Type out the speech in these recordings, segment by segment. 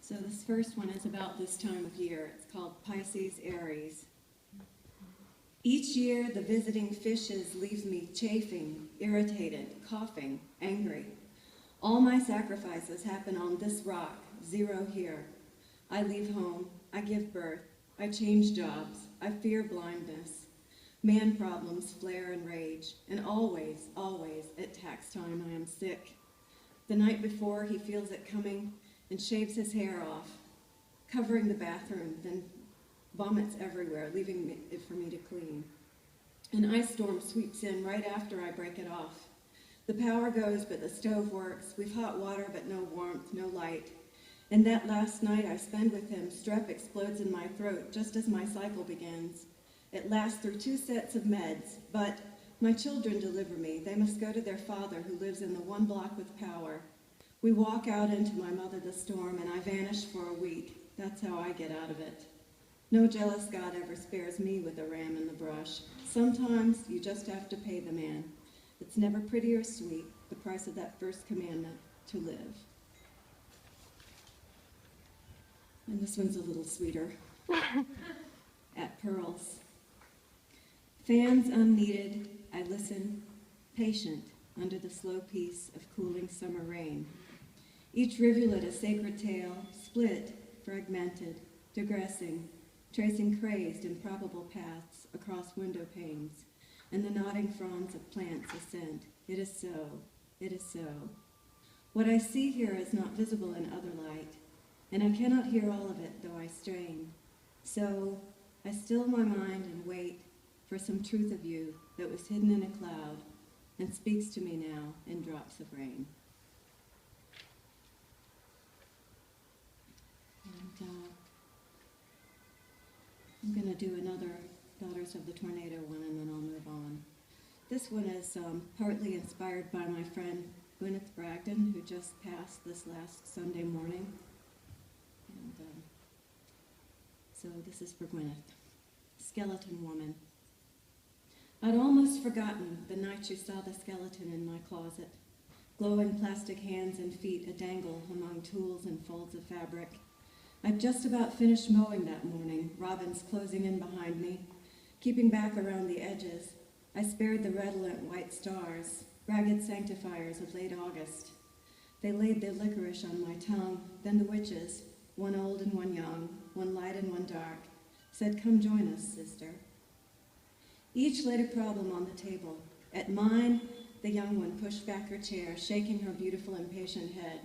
So this first one is about this time of year. It's called Pisces Aries. Each year the visiting fishes leave me chafing, irritated, coughing, angry. All my sacrifices happen on this rock, zero here. I leave home, I give birth, I change jobs, I fear blindness. Man problems flare and rage, and always, always, at tax time I am sick. The night before he feels it coming and shaves his hair off, covering the bathroom, then vomits everywhere, leaving it for me to clean. An ice storm sweeps in right after I break it off. The power goes, but the stove works. We've hot water, but no warmth, no light. And that last night I spend with him, strep explodes in my throat just as my cycle begins. It lasts through 2 sets of meds, but my children deliver me. They must go to their father who lives in the 1 block with power. We walk out into my mother the storm, and I vanish for a week. That's how I get out of it. No jealous God ever spares me with a ram in the brush. Sometimes you just have to pay the man. It's never pretty or sweet, the price of that first commandment, to live. And this one's a little sweeter. At Pearls. Fans unneeded, I listen, patient, under the slow peace of cooling summer rain. Each rivulet a sacred tale, split, fragmented, digressing, tracing crazed, improbable paths across window panes, and the nodding fronds of plants ascent. It is so, it is so. What I see here is not visible in other light, and I cannot hear all of it, though I strain. So I still my mind and wait for some truth of you that was hidden in a cloud and speaks to me now in drops of rain. And I'm going to do another Daughters of the Tornado one, and then I'll move on. This one is partly inspired by my friend Gwyneth Bragdon, who just passed this last Sunday morning. And so this is for Gwyneth. Skeleton Woman. I'd almost forgotten the night you saw the skeleton in my closet. Glowing plastic hands and feet a-dangle among tools and folds of fabric. I'd just about finished mowing that morning, robins closing in behind me, keeping back around the edges. I spared the redolent white stars, ragged sanctifiers of late August. They laid their licorice on my tongue. Then the witches, one old and one young, one light and one dark, said, "Come join us, sister." Each laid a problem on the table. At mine, the young one pushed back her chair, shaking her beautiful, impatient head.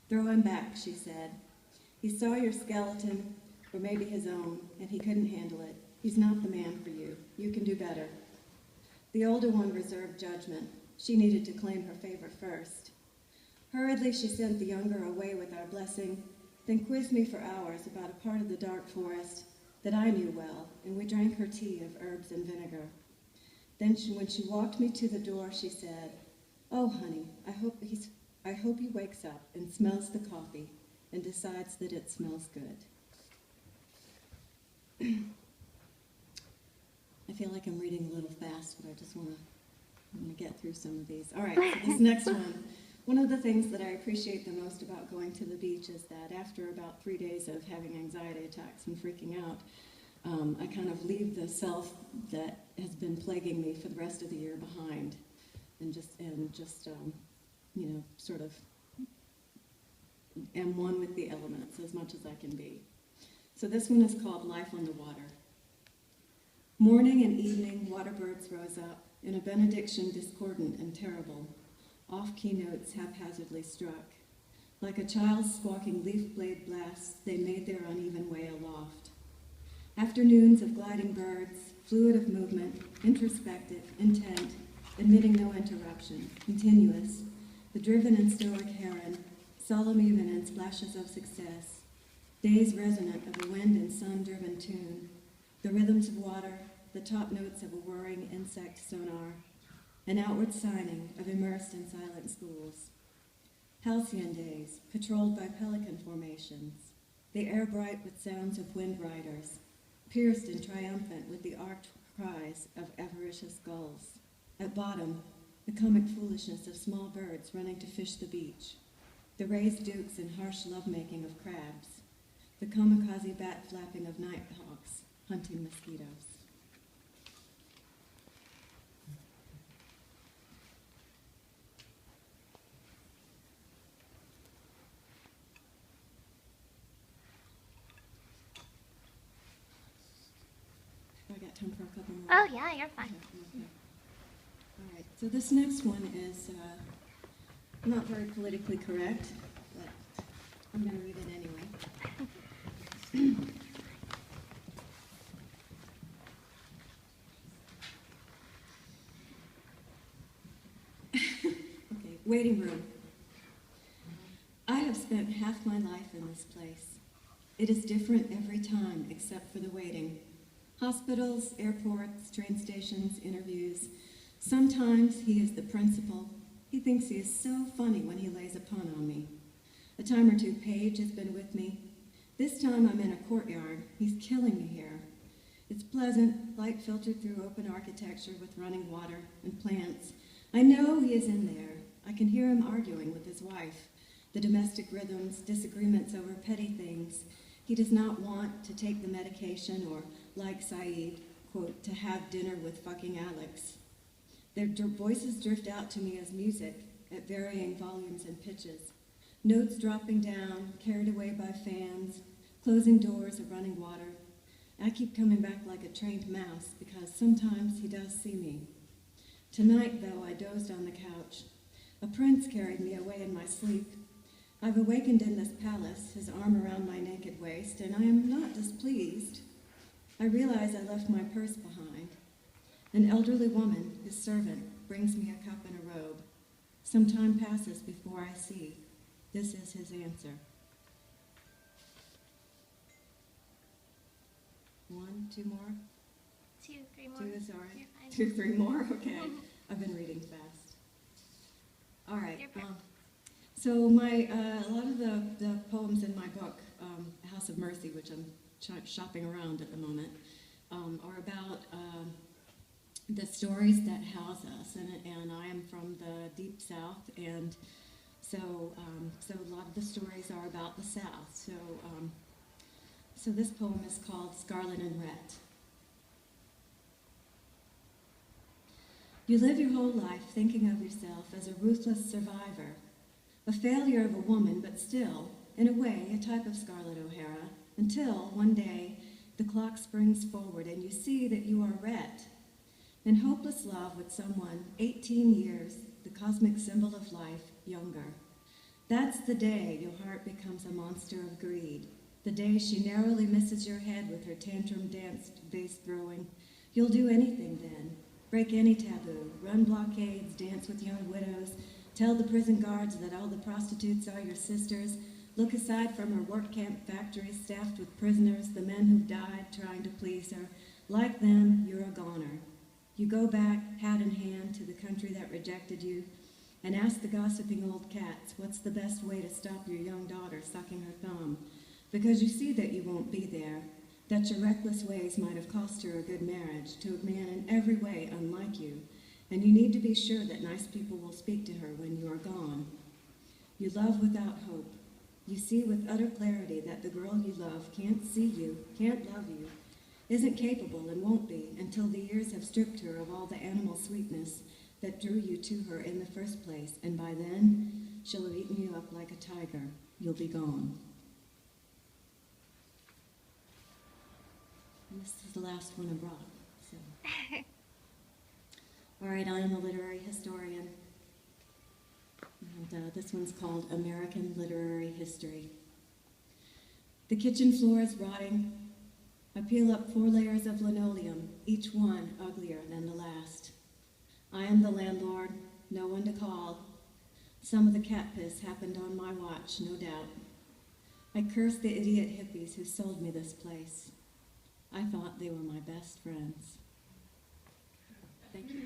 "Throw him back," she said. "He saw your skeleton, or maybe his own, and he couldn't handle it. He's not the man for you. You can do better." The older one reserved judgment. She needed to claim her favor first. Hurriedly, she sent the younger away with our blessing, then quizzed me for hours about a part of the dark forest that I knew well, and we drank her tea of herbs and vinegar. Then when she walked me to the door, she said, "Oh, honey, I hope he wakes up and smells the coffee and decides that it smells good." I feel like I'm reading a little fast, but I'm going to get through some of these. All right, so this next one of the things that I appreciate the most about going to the beach is that after about 3 days of having anxiety attacks and freaking out, I kind of leave the self that has been plaguing me for the rest of the year behind, and just sort of am one with the elements as much as I can be. So this one is called Life on the Water. Morning and evening, water birds rose up in a benediction discordant and terrible. Off-key notes haphazardly struck. Like a child's squawking leaf blade blasts, they made their uneven way aloft. Afternoons of gliding birds, fluid of movement, introspective, intent, admitting no interruption, continuous, the driven and stoic heron, solemn even in splashes of success, days resonant of a wind and sun-driven tune, the rhythms of water, the top notes of a whirring insect sonar, an outward signing of immersed in silent schools. Halcyon days, patrolled by pelican formations, the air bright with sounds of wind riders, pierced and triumphant with the arced cries of avaricious gulls. At bottom, the comic foolishness of small birds running to fish the beach. the raised dukes and harsh lovemaking of crabs, the kamikaze bat flapping of nighthawks hunting mosquitoes. I got time for a couple more. Oh, yeah, you're fine. Okay. All right, so this next one is not very politically correct, but I'm going to read it anyway. Okay, waiting room. I have spent half my life in this place. It is different every time except for the waiting. Hospitals, airports, train stations, interviews. Sometimes he is the principal. He thinks he is so funny when he lays a pun on me. A time or two, Paige has been with me. This time I'm in a courtyard. He's killing me here. It's pleasant, light filtered through open architecture with running water and plants. I know he is in there. I can hear him arguing with his wife. The domestic rhythms, disagreements over petty things. He does not want to take the medication or, like Saeed, quote, to have dinner with fucking Alex. Their voices drift out to me as music at varying volumes and pitches. Notes dropping down, carried away by fans, closing doors or running water. I keep coming back like a trained mouse because sometimes he does see me. Tonight, though, I dozed on the couch. A prince carried me away in my sleep. I've awakened in this palace, his arm around my naked waist, and I am not displeased. I realize I left my purse behind. An elderly woman, his servant, brings me a cup and a robe. Some time passes before I see. This is his answer. 1, 2 more? 2, 3 more. 2 is all right. You're fine. 2, 3 more? Okay. I've been reading fast. All right. You're perfect. So my a lot of the poems in my book, House of Mercy, which I'm shopping around at the moment, are about the stories that house us. And I am from the Deep South, and so a lot of the stories are about the South. So this poem is called Scarlet and Ret. You live your whole life thinking of yourself as a ruthless survivor, a failure of a woman, but still, in a way, a type of Scarlett O'Hara, until one day the clock springs forward and you see that you are Ret, in hopeless love with someone 18 years, the cosmic symbol of life, younger. That's the day your heart becomes a monster of greed, the day she narrowly misses your head with her tantrum dance vase throwing. You'll do anything then, break any taboo, run blockades, dance with young widows, tell the prison guards that all the prostitutes are your sisters, look aside from her work camp factories staffed with prisoners, the men who've died trying to please her. Like them, you're a goner. You go back, hat in hand, to the country that rejected you, and ask the gossiping old cats, what's the best way to stop your young daughter sucking her thumb? Because you see that you won't be there, that your reckless ways might have cost her a good marriage to a man in every way unlike you, and you need to be sure that nice people will speak to her when you are gone. You love without hope. You see with utter clarity that the girl you love can't see you, can't love you, isn't capable and won't be until the years have stripped her of all the animal sweetness that drew you to her in the first place, and by then she'll have eaten you up like a tiger. You'll be gone. And this is the last one I brought. So. All right, I am a literary historian. And this one's called American Literary History. The kitchen floor is rotting. I peel up 4 layers of linoleum, each one uglier than the last. I am the landlord, no one to call. Some of the cat piss happened on my watch, no doubt. I curse the idiot hippies who sold me this place. I thought they were my best friends. Thank you.